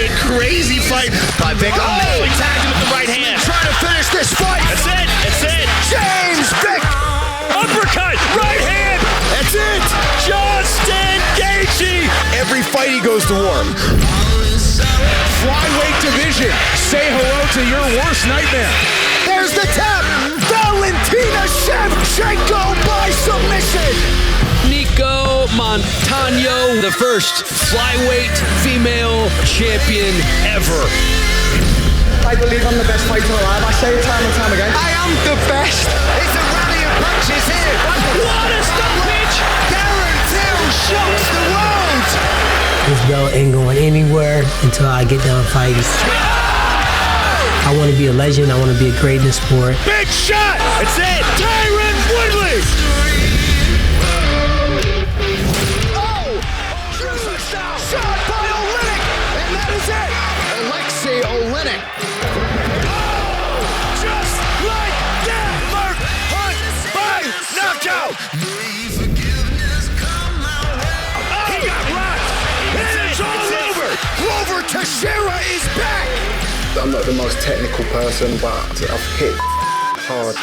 a crazy fight. He tagged him with the right hand. trying to finish this fight. That's it. James Vick. Uppercut, right hand. That's it. Justin Gaethje. Every fight he goes to war. Flyweight division. Say hello to your worst nightmare. There's the tap. Valentina Shevchenko by submission. Nico Montano, the first flyweight female champion ever. I believe I'm the best fighter alive. I say it time and time again. I am the best. It's a rally of punches here. What a stoppage. Darren Till shocks the world. This belt ain't going anywhere until I get done fighting. I want to be a legend. I want to be a great in the sport. Big shot. That's it. Tyron Woodley. Shot by Oleinik. And that is it. Alexei Oleinik. Just like that. Mark Hunt by knockout. He got rocked. And it's all over. Glover Teixeira is back. I'm not the most technical person, but I've hit hard.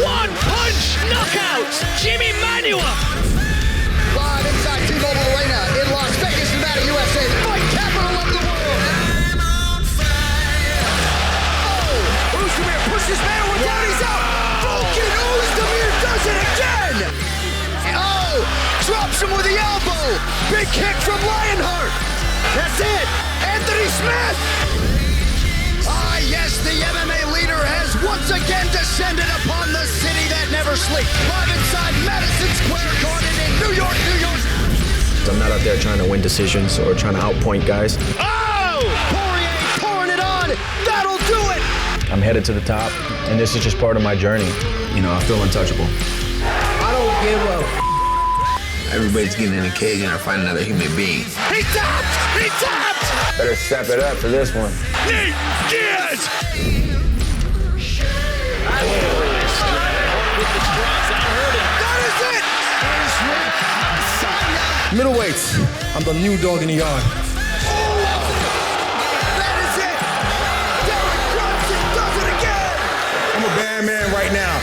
One punch knockout. Jimmy Manuwa. Live inside T-Mobile Arena in Las Vegas, Nevada, USA. Fight capital of the world. Ozdemir pushes Manuwa down. He's out. Volkan Ozdemir does it again. Drops him with the elbow. Big kick from Lionheart. That's it. Anthony Smith. Yes, the MMA leader has once again descended upon the city that never sleeps. Live inside Madison Square Garden in New York, New York. I'm not out there trying to win decisions or trying to outpoint guys. Poirier pouring it on. That'll do it. I'm headed to the top, and this is just part of my journey. You know, I feel untouchable. I don't give up. Everybody's getting in a cage and I find another human being. He tapped. Better step it up for this one. Nate Diaz. That is it. Middleweights, I'm the new dog in the yard. That is it. Derek Brunson does it again. I'm a bad man right now.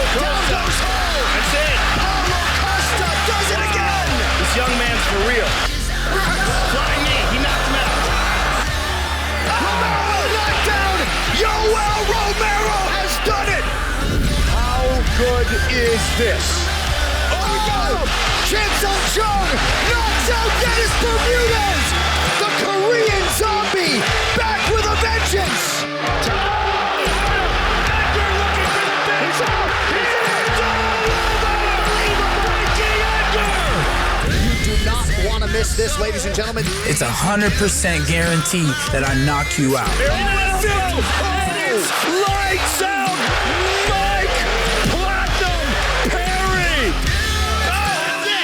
Down goes Hall. That's it. Paulo Costa does it again. This young man's for real. Flying knee. He knocked him out. Romero knocked down. Yoel Romero has done it. How good is this? Chin Sung Jung knocks out Dennis Bermudez. The Korean zombie back with a vengeance. Want to miss this, ladies and gentlemen? It's 100% guaranteed that I knock you out. Lights out. Mike Platinum Perry.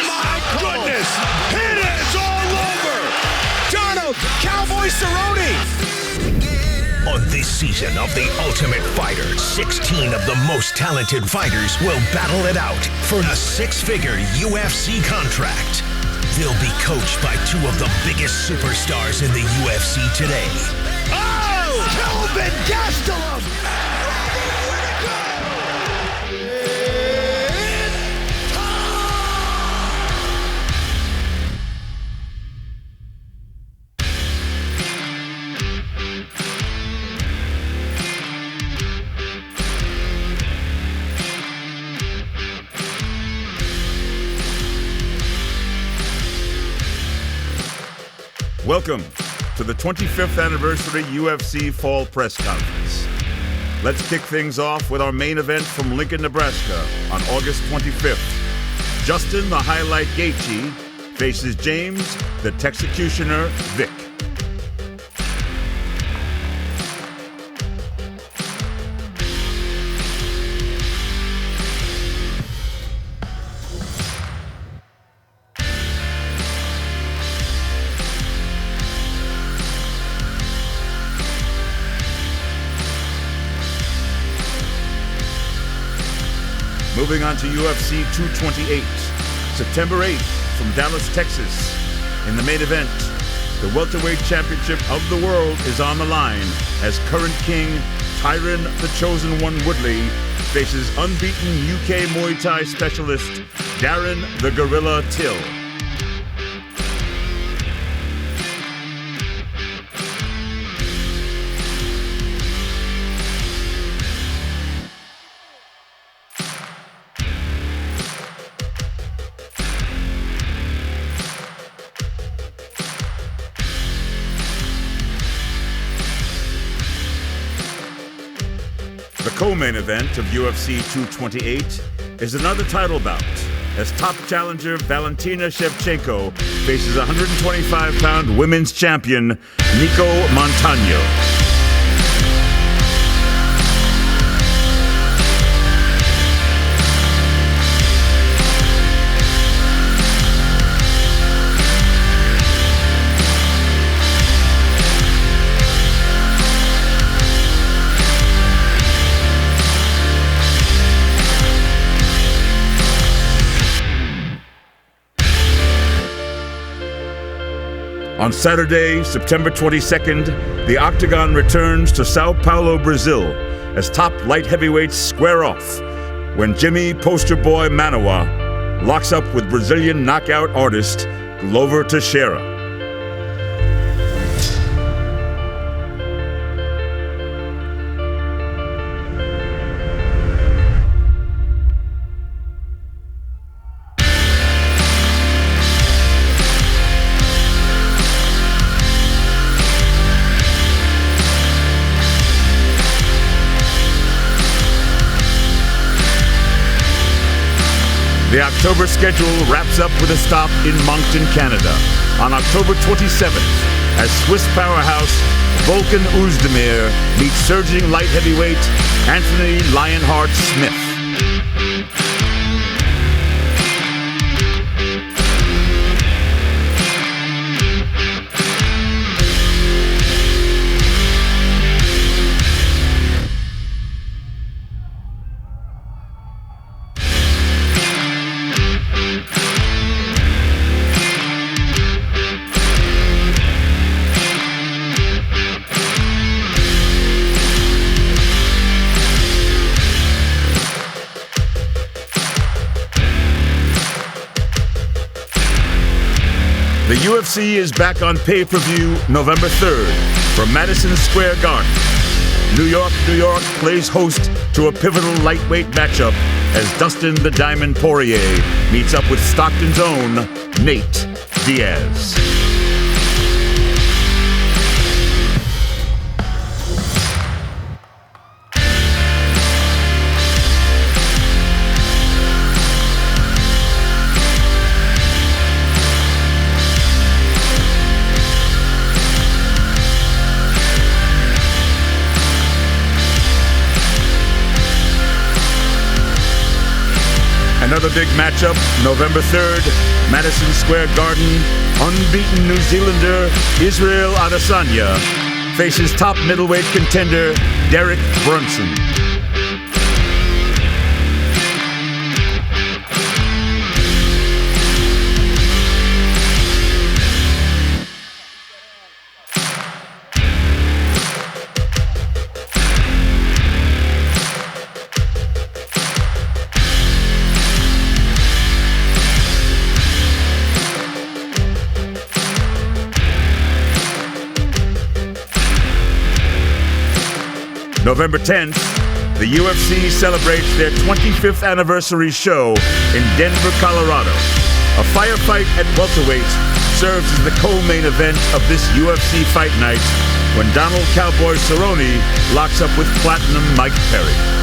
My goodness. It is all over. Donald Cowboy Cerrone. On this season of The Ultimate Fighter, 16 of the most talented fighters will battle it out for a six-figure UFC contract. They'll be coached by two of the biggest superstars in the UFC today. Kelvin Gastelum. Welcome to the 25th anniversary UFC Fall Press Conference. Let's kick things off with our main event from Lincoln, Nebraska on August 25th. Justin the Highlight Gaethje faces James the Texecutioner Vick. Moving on to UFC 228, September 8th, from Dallas, Texas. In the main event, the welterweight championship of the world is on the line as current king Tyron the Chosen One Woodley faces unbeaten UK Muay Thai specialist Darren the Gorilla Till. The co-main event of UFC 228 is another title bout as top challenger Valentina Shevchenko faces 125-pound women's champion Nico Montano. On Saturday, September 22nd, the Octagon returns to Sao Paulo, Brazil, as top light heavyweights square off when Jimmy Poster Boy Manawa locks up with Brazilian knockout artist Glover Teixeira. The October schedule wraps up with a stop in Moncton, Canada, on October 27th, as Swiss powerhouse Volkan Oezdemir meets surging light heavyweight Anthony Lionheart Smith. The UFC is back on pay-per-view November 3rd from Madison Square Garden. New York plays host to a pivotal lightweight matchup as Dustin the Diamond Poirier meets up with Stockton's own Nate Diaz. Another big matchup, November 3rd, Madison Square Garden. Unbeaten New Zealander Israel Adesanya faces top middleweight contender Derek Brunson. November 10th, the UFC celebrates their 25th anniversary show in Denver, Colorado. A firefight at welterweight serves as the co-main event of this UFC fight night when Donald Cowboy Cerrone locks up with Platinum Mike Perry.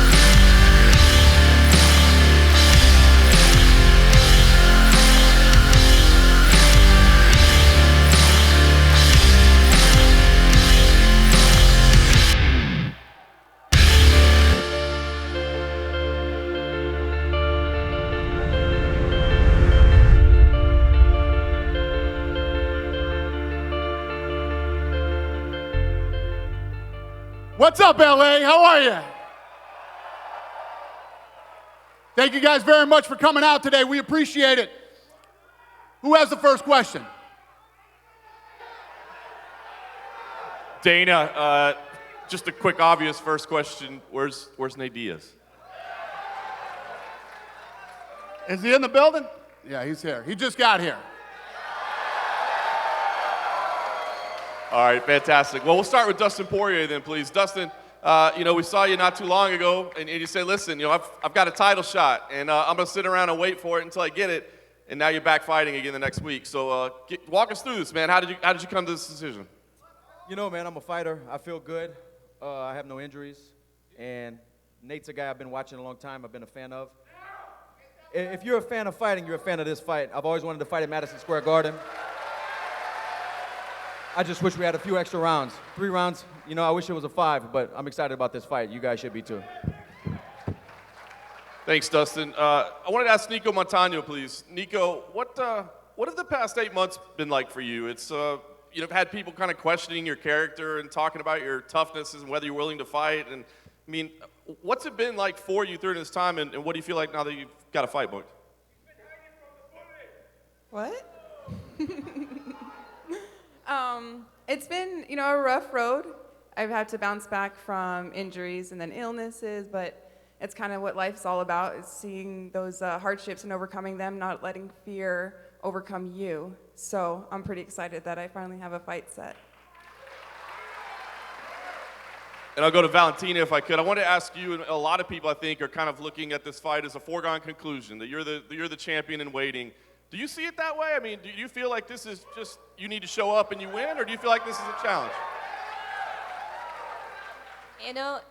What's up, LA? How are you? Thank you guys very much for coming out today. We appreciate it. Who has the first question? Dana, just a quick, obvious first question. Where's Nate Diaz? Is he in the building? Yeah, he's here. He just got here. All right, fantastic. Well, we'll start with Dustin Poirier then, please. Dustin, we saw you not too long ago, and you said, listen, I've got a title shot, and I'm going to sit around and wait for it until I get it, and now you're back fighting again the next week. So walk us through this, man. How did you come to this decision? Man, I'm a fighter. I feel good. I have no injuries, and Nate's a guy I've been watching a long time. I've been a fan of. If you're a fan of fighting, you're a fan of this fight. I've always wanted to fight at Madison Square Garden. I just wish we had a few extra rounds. 3 rounds, I wish it was a 5, but I'm excited about this fight. You guys should be too. Thanks, Dustin. I wanted to ask Nico Montano, please. Nico, what have the past 8 months been like for you? It's you've had people kind of questioning your character and talking about your toughness and whether you're willing to fight. And what's it been like for you during this time, and what do you feel like now that you've got a fight booked? What? It's been, a rough road. I've had to bounce back from injuries and then illnesses, but it's kind of what life's all about, is seeing those hardships and overcoming them, not letting fear overcome you. So I'm pretty excited that I finally have a fight set. And I'll go to Valentina if I could. I want to ask you, and a lot of people I think are kind of looking at this fight as a foregone conclusion, that you're the champion in waiting. Do you see it that way? Do you feel like this is just, you need to show up and you win, or do you feel like this is a challenge?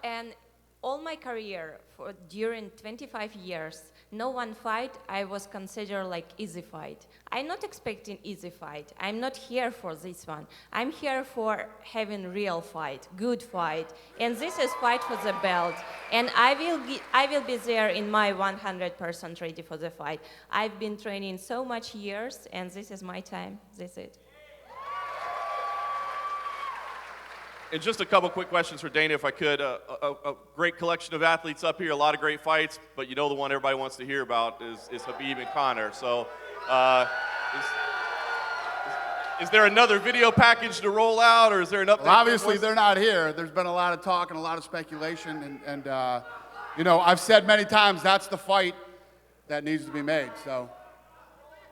And all my career, during 25 years, no one fight I was considered like easy fight. I'm not expecting easy fight. I'm not here for this one. I'm here for having real fight, good fight, and this is fight for the belt. And I will be there in my 100% ready for the fight. I've been training so much years, and this is my time. This is it. And just a couple quick questions for Dana, if I could. A great collection of athletes up here, a lot of great fights, but the one everybody wants to hear about is Khabib and Conor. So is there another video package to roll out, or is there an update? Well, obviously, they're not here. There's been a lot of talk and a lot of speculation, and I've said many times that's the fight that needs to be made. So,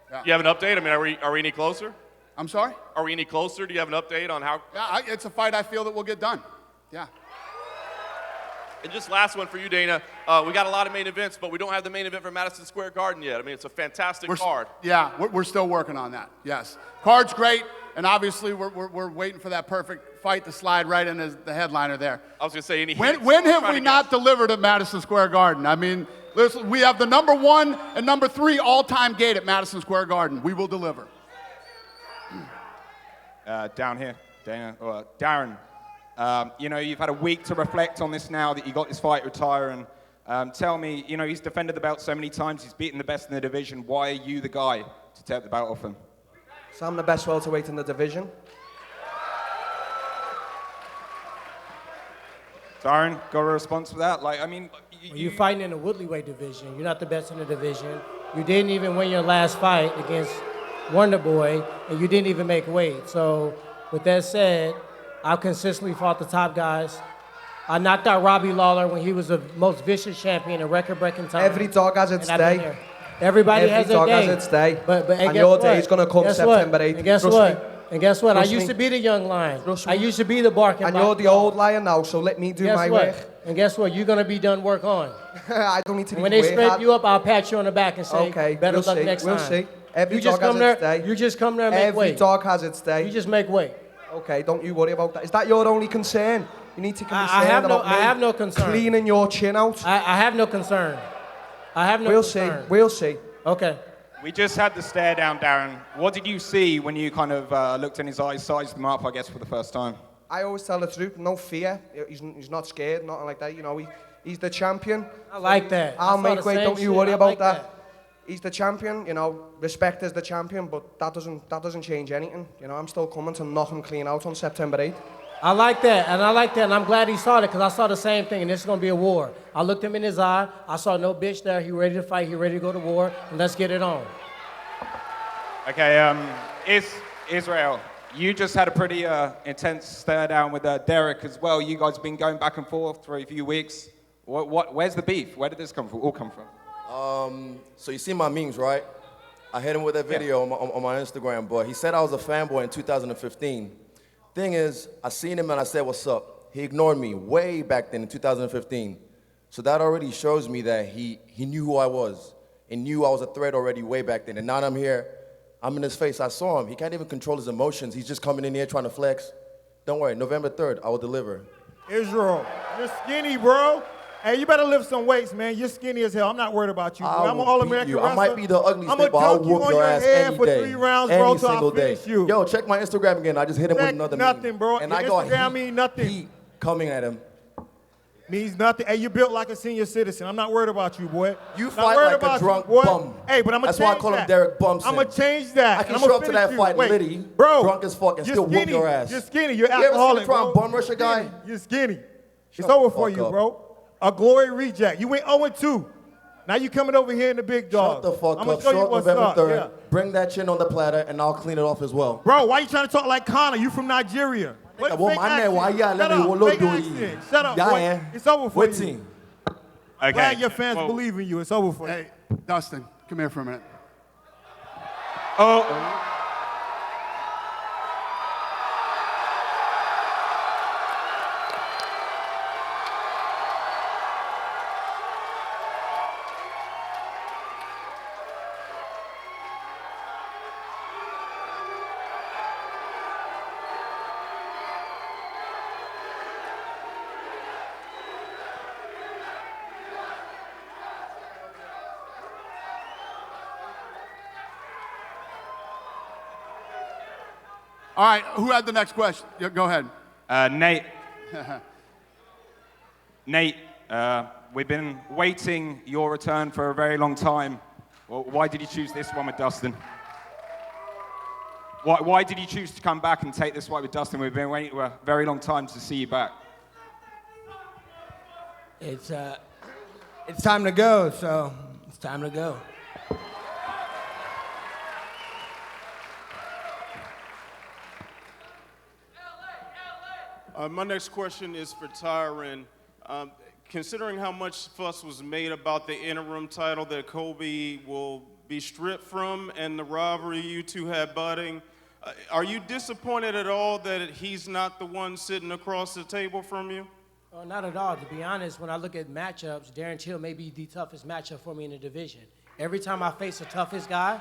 yeah. You have an update? Are we any closer? I'm sorry? Are we any closer? Do you have an update on how? Yeah, it's a fight I feel that will get done. Yeah. And just last one for you, Dana. We got a lot of main events, but we don't have the main event for Madison Square Garden yet. It's a fantastic card. Yeah, we're still working on that, yes. Card's great, and obviously we're waiting for that perfect fight to slide right in as the headliner there. I was going to say, any when have we not delivered at Madison Square Garden? Listen, we have the number 1 and number 3 all-time gate at Madison Square Garden. We will deliver. Down here, Dana, or Darren, you've had a week to reflect on this now that you got this fight retire, and tell me, he's defended the belt so many times, he's beaten the best in the division. Why are you the guy to take the belt off him? So I'm the best welterweight in the division. Darren, got a response for that? You're fighting in the Woodley-weight division. You're not the best in the division. You didn't even win your last fight against Wonder Boy, and you didn't even make weight. So, with that said, I've consistently fought the top guys. I knocked out Robbie Lawler when he was the most vicious champion in record-breaking time. Every dog has its day. Everybody has their day. Every dog has its day. And your day is going to come September 8th. And guess what? And guess what? I used to be the young lion. I used to be the barking. And you're the old lion now, so let me do my work. And guess what? You're going to be done work on. I don't need to be when they scrape you up, I'll pat you on the back and say, okay, better luck next time. We'll see. Every dog has its day. You just come there and make weight. Every dog has its day. You just make weight. Okay, don't you worry about that. Is that your only concern? You need to be concerned about me I have no concern. Cleaning your chin out. I have no concern. I have no concern. We'll see. Okay. We just had the stare down, Darren. What did you see when you kind of looked in his eyes, sized them up, I guess, for the first time? I always tell the truth, no fear. He's not scared, nothing like that. He's the champion. I like that. I'll make weight, don't you worry about that. He's the champion, respect is the champion, but that doesn't change anything. I'm still coming to knock him clean out on September 8th. I like that, and I'm glad he saw it, because I saw the same thing, and this is going to be a war. I looked him in his eye, I saw no bitch there, he ready to fight, he ready to go to war, and let's get it on. Okay, Israel, you just had a pretty intense stare down with Derek as well. You guys have been going back and forth for a few weeks. Where's the beef? Where did this come from? So you see my memes, right? I hit him with that video on my Instagram, but he said I was a fanboy in 2015. Thing is, I seen him and I said, what's up? He ignored me way back then in 2015. So that already shows me that he knew who I was and knew I was a threat already way back then. And now that I'm here, I'm in his face. I saw him. He can't even control his emotions. He's just coming in here trying to flex. Don't worry, November 3rd, I will deliver. Israel, you're skinny, bro. Hey, you better lift some weights, man. You're skinny as hell. I'm not worried about you, bro. I'm an All-American wrestler. I might be the ugliest, but I'll whoop your ass any for day. 3 rounds, bro, any single day. You. Yo, check my Instagram again. I just hit him with another nothing, meme. bro. And your I got Instagram mean nothing. Heat coming at him. Means nothing. Hey, you built like a senior citizen. I'm not worried about you, boy. You fight like a drunk bum. Hey, but I'm going to change that. That's why I call him Derek Bumson. I'm going to change that. I can show up to that fight litty, drunk as fuck, and still whoop your ass. You're skinny. You're alcoholic, bro. You ever seen a bum rush a guy? You're skinny. It's over for you, bro. A glory reject. You went 0-2. Now you coming over here in the big dog. Shut the fuck I'm up. show you Short what's November up. 3rd. Yeah. Bring that chin on the platter, and I'll clean it off as well. Bro, why you trying to talk like Connor? You from Nigeria. Well, my man, why y'all let me fake do accent. Shut up, boy. Yeah, it's over for what you. Team? Okay. Glad your fans believe in you. It's over for you. Hey, Dustin, come here for a minute. Oh. All right, who had the next question? Yeah, go ahead. Nate. Nate, we've been waiting your return for a very long time. Well, why did you choose this one with Dustin? Why did you choose to come back and take this fight with Dustin? We've been waiting for a very long time to see you back. It's time to go, so it's time to go. My next question is for Tyron. Considering how much fuss was made about the interim title that Colby will be stripped from and the rivalry you two had budding, are you disappointed at all that he's not the one sitting across the table from you? Not at all. To be honest, when I look at matchups, Darren Till may be the toughest matchup for me in the division. Every time I face the toughest guy,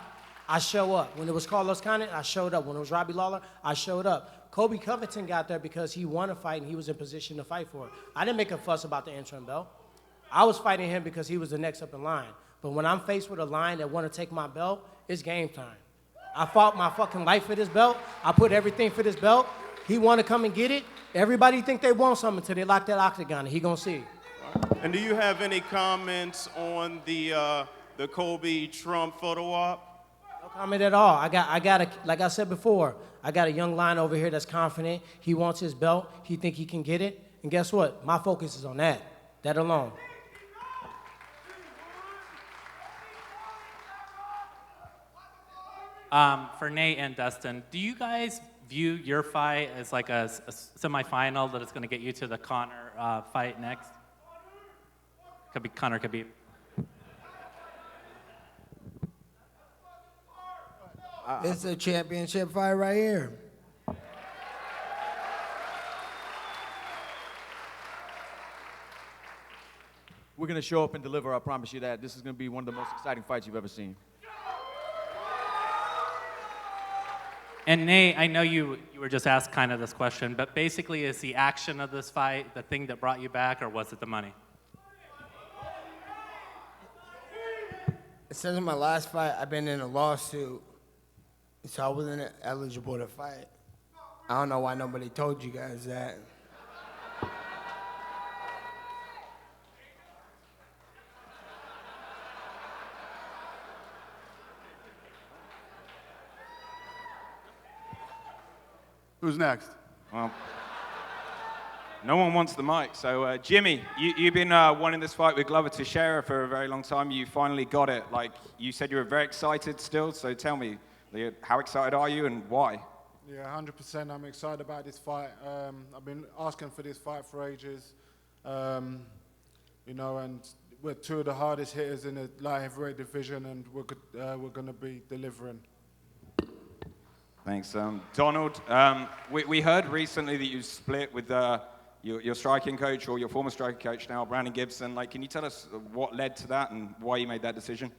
I show up. When it was Carlos Condit, I showed up. When it was Robbie Lawler, I showed up. Kobe Covington got there because he won a fight and he was in position to fight for it. I didn't make a fuss about the interim belt. I was fighting him because he was the next up in line. But when I'm faced with a line that want to take my belt, it's game time. I fought my fucking life for this belt. I put everything for this belt. He want to come and get it. Everybody think they want something until they lock that octagon, and he gonna see. And do you have any comments on the Kobe Trump photo op? No comment at all. I got like I said before, I got a young lion over here that's confident. He wants his belt. He think he can get it. And guess what? My focus is on that alone. For Nate and Dustin, do you guys view your fight as like a semifinal that is going to get you to the Conor fight next? Could be Conor, could be. It's a championship fight right here. We're going to show up and deliver. I promise you that. This is going to be one of the most exciting fights you've ever seen. And Nate, I know you were just asked kind of this question, but basically is the action of this fight the thing that brought you back, or was it the money? Since my last fight, I've been in a lawsuit, so I wasn't eligible to fight. I don't know why nobody told you guys that. Who's next? Well, no one wants the mic. So, Jimmy, you've been wanting this fight with Glover Teixeira for a very long time. You finally got it. Like, you said you were very excited still. So tell me, How excited are you and why? Yeah, 100%. I'm excited about this fight. I've been asking for this fight for ages. You know, and we're two of the hardest hitters in the light heavyweight division, and we're going to be delivering. Thanks. Donald, we heard recently that you split with your striking coach, or your former striking coach now, Brandon Gibson. Like, can you tell us what led to that and why you made that decision?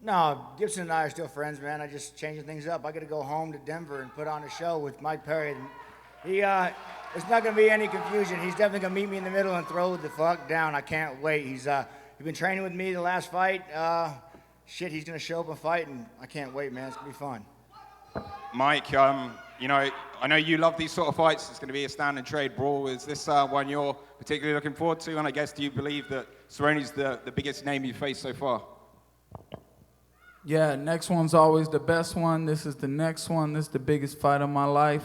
No, Gibson and I are still friends, man. I just changing things up. I got to go home to Denver and put on a show with Mike Perry. And there's not going to be any confusion. He's definitely going to meet me in the middle and throw the fuck down. I can't wait. He's been training with me the last fight. Shit, he's going to show up and fight, and I can't wait, man. It's going to be fun. Mike, you know, I know you love these sort of fights. It's going to be a stand and trade brawl. Is this one you're particularly looking forward to? And I guess, do you believe that Cerrone's the biggest name you've faced so far? Yeah, next one's always the best one. This is the next one. This is the biggest fight of my life.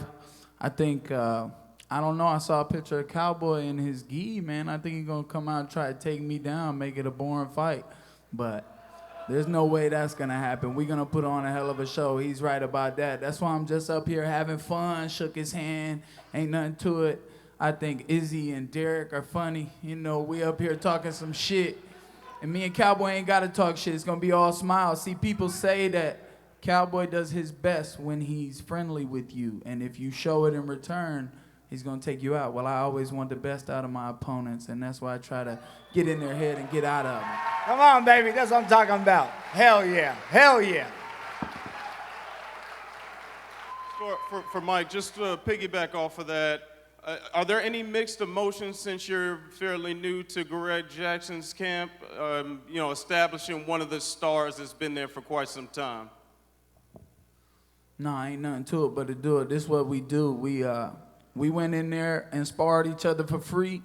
I think, I don't know, I saw a picture of Cowboy in his gi, man. I think he's going to come out and try to take me down, make it a boring fight. But there's no way that's going to happen. We're going to put on a hell of a show. He's right about that. That's why I'm just up here having fun, shook his hand, ain't nothing to it. I think Izzy and Derek are funny. You know, we up here talking some shit. And me and Cowboy ain't got to talk shit. It's going to be all smiles. See, people say that Cowboy does his best when he's friendly with you. And if you show it in return, he's going to take you out. Well, I always want the best out of my opponents, and that's why I try to get in their head and get out of them. Come on, baby. That's what I'm talking about. Hell yeah. Hell yeah. For Mike, just to piggyback off of that, are there any mixed emotions since you're fairly new to Greg Jackson's camp, you know, establishing one of the stars that's been there for quite some time? No, ain't nothing to it but to do it. This is what we do. We went in there and sparred each other for free,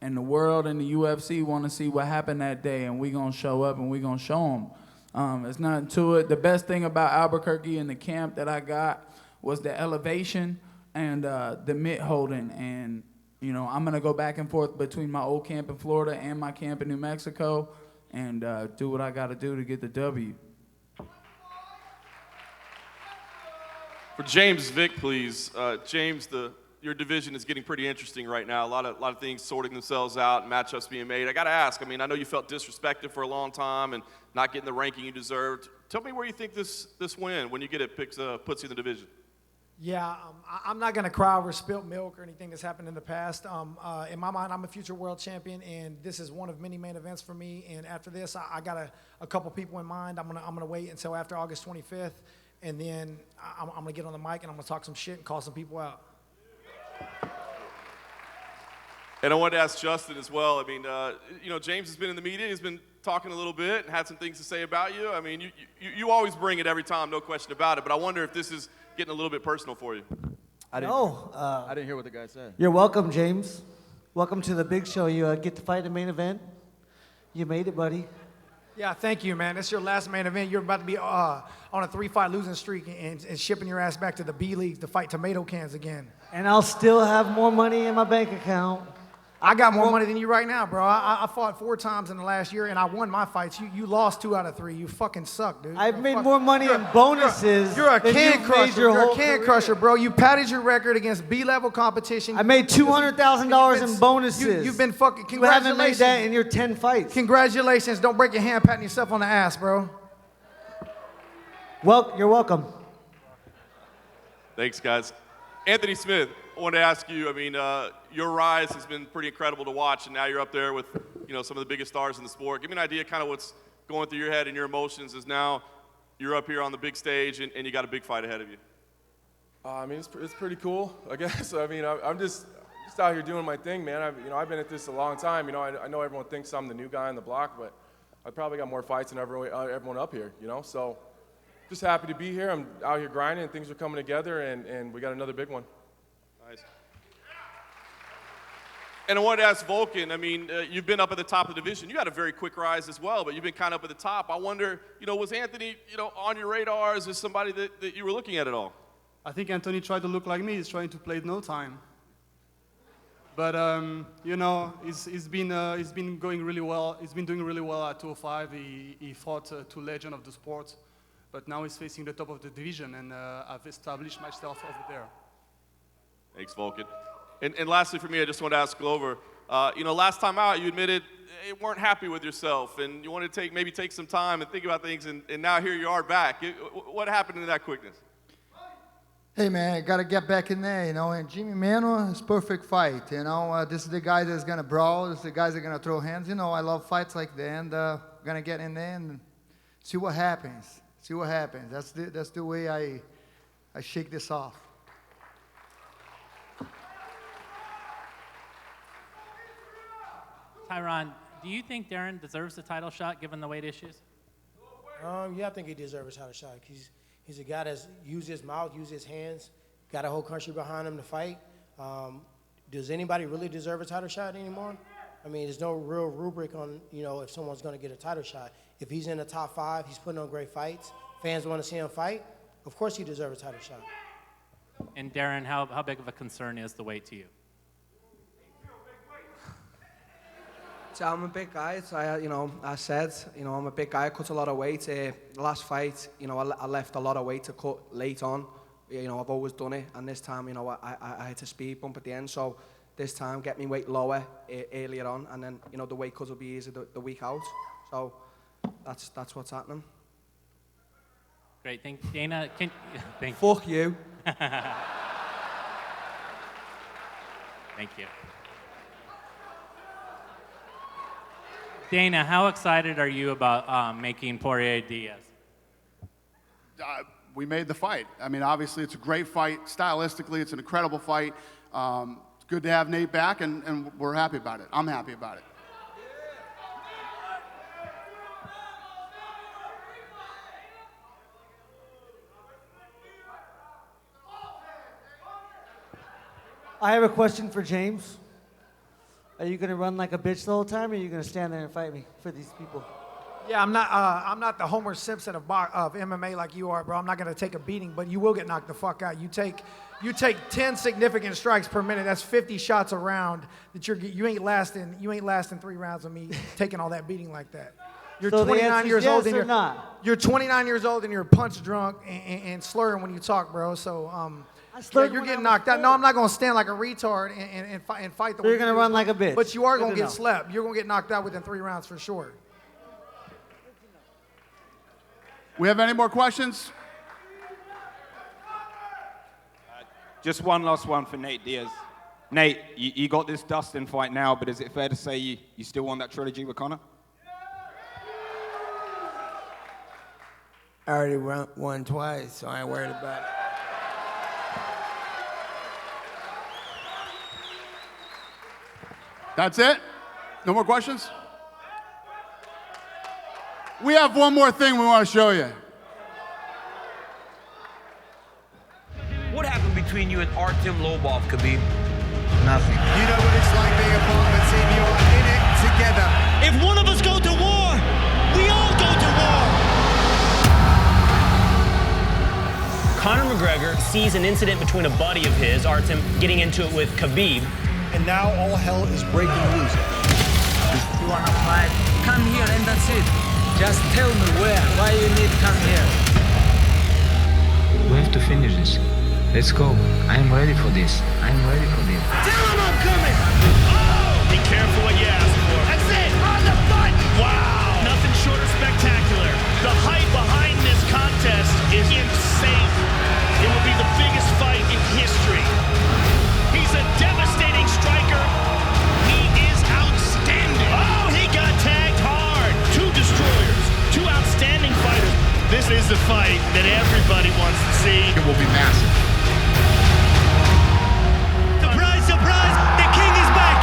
and the world and the UFC want to see what happened that day, and we going to show up and we going to show them. There's nothing to it. The best thing about Albuquerque and the camp that I got was the elevation and the mitt holding. And, you know, I'm going to go back and forth between my old camp in Florida and my camp in New Mexico and do what I got to do to get the W. For James Vick, please. James, your division is getting pretty interesting right now. A lot of things sorting themselves out, matchups being made. I got to ask, I mean, I know you felt disrespected for a long time and not getting the ranking you deserved. Tell me where you think this win, when you get it, puts you in the division. Yeah, I'm not going to cry over spilt milk or anything that's happened in the past. In my mind, I'm a future world champion, and this is one of many main events for me. And after this, I got a couple people in mind. I'm gonna wait until after August 25th, and then I'm going to get on the mic and I'm going to talk some shit and call some people out. And I wanted to ask Justin as well. I mean, you know, James has been in the media. He's been talking a little bit and had some things to say about you. I mean, you always bring it every time, no question about it. But I wonder if this is getting a little bit personal for you. I didn't hear what the guy said. You're welcome, James. Welcome to the big show. You get to fight in the main event. You made it, buddy. Yeah, thank you, man. It's your last main event. You're about to be on a 3-fight losing streak and shipping your ass back to the B leagues to fight tomato cans again. And I'll still have more money in my bank account. I got more money than you right now, bro. I fought 4 times in the last year, and I won my fights. You lost 2 out of 3. You fucking suck, dude. I've made more money in bonuses. You're a than can you've crusher. made your You're whole a can career. crusher, bro. You padded your record against B-level competition. I made $200,000 in bonuses. You've been fucking. You haven't made Congratulations. that in your 10 fights. Congratulations. Don't break your hand patting yourself on the ass, bro. Well, you're welcome. Thanks, guys. Anthony Smith, I wanted to ask you, I mean, your rise has been pretty incredible to watch, and now you're up there with, you know, some of the biggest stars in the sport. Give me an idea kind of what's going through your head and your emotions as now you're up here on the big stage and you got a big fight ahead of you. I mean, it's pretty cool, I guess. I mean, I'm just out here doing my thing, man. I've been at this a long time. You know, I know everyone thinks I'm the new guy on the block, but I probably got more fights than everyone up here, you know? So just happy to be here. I'm out here grinding, and things are coming together, and we got another big one. Nice. And I wanted to ask Volkan, I mean, you've been up at the top of the division. You had a very quick rise as well, but you've been kind of up at the top. I wonder, you know, was Anthony, you know, on your radar? Is this somebody that you were looking at all? I think Anthony tried to look like me. He's trying to play no time. But, you know, he's been going really well. He's been doing really well at 205. He fought 2 legends of the sport. But now he's facing the top of the division, and I've established myself over there. Thanks, Vulcan. And lastly for me, I just want to ask Glover, last time out you admitted you weren't happy with yourself and you wanted to maybe take some time and think about things, and now here you are back. What happened in that quickness? Hey man, I gotta get back in there, and Jimmy Manuwa is perfect fight, this is the guy that's gonna brawl, this is the guys that are gonna throw hands, I love fights like that, and gonna get in there and see what happens, that's the way I shake this off. Tyron, do you think Darren deserves the title shot given the weight issues? Yeah, I think he deserves a title shot. He's a guy that's used his mouth, used his hands, got a whole country behind him to fight. Does anybody really deserve a title shot anymore? I mean, there's no real rubric on, if someone's going to get a title shot. If he's in the top 5, he's putting on great fights, fans want to see him fight, of course he deserves a title shot. And Darren, how big of a concern is the weight to you? So I'm a big guy, so I said, I'm a big guy, I cut a lot of weight. The last fight, I left a lot of weight to cut late on. I've always done it, and this time, I had a speed bump at the end, so this time, get me weight lower earlier on, and then, the weight cut will be easy the week out. So that's what's happening. Great, thank Dana. Thank Fuck you. Thank you. Dana, how excited are you about making Poirier-Diaz? We made the fight. I mean, obviously, it's a great fight. Stylistically, it's an incredible fight. It's good to have Nate back, and we're happy about it. I'm happy about it. I have a question for James. Are you gonna run like a bitch the whole time, or are you gonna stand there and fight me for these people? Yeah, I'm not the Homer Simpson of MMA like you are, bro. I'm not gonna take a beating, but you will get knocked the fuck out. You take 10 significant strikes per minute. That's 50 shots a round. That you ain't lasting 3 rounds of me taking all that beating like that. You're So the 29 answer's years yes old and or not? you're 29 years old and you're punch drunk and slurring when you talk, bro. So slurred you're when getting I was knocked out. No, I'm not gonna stand like a retard and fight the So way you're gonna you do. run like a bitch. But you are Good gonna to get know. slept. You're gonna get knocked out within 3 rounds for sure. We have any more questions? Just one last one for Nate Diaz. Nate, you got this Dustin fight now, but is it fair to say you still won that trilogy with Conor? I already won twice, so I ain't worried about it. That's it? No more questions? We have one more thing we want to show you. What happened between you and Artem Lobov, Khabib? Nothing. You know what it's like being a part of a team. You are in it together. If one of us go to war, we all go to war. Conor McGregor sees an incident between a buddy of his, Artem, getting into it with Khabib. And now all hell is breaking loose. You want to fight? Come here and that's it. Just tell me where. Why you need to come here? We have to finish this. Let's go. I am ready for this. I am ready for this. Tell him I'm coming! Oh! Be careful what you ask for. That's it! On the button! Wow! Nothing short of spectacular. The hype behind this contest is insane. It will be the biggest fight in history. He's a devastating striker. He is outstanding. Oh, he got tagged hard. 2 destroyers. 2 outstanding fighters. This is the fight that everybody wants to see. It will be massive. Surprise, surprise! The king is back!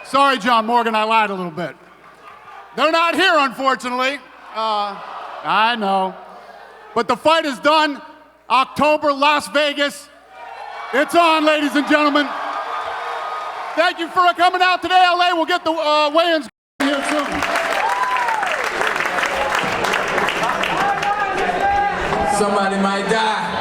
Sorry, John Morgan, I lied a little bit. They're not here, unfortunately. I know. But the fight is done. October, Las Vegas. It's on, ladies and gentlemen. Thank you for coming out today, LA. We'll get the weigh-ins here soon. Somebody might die.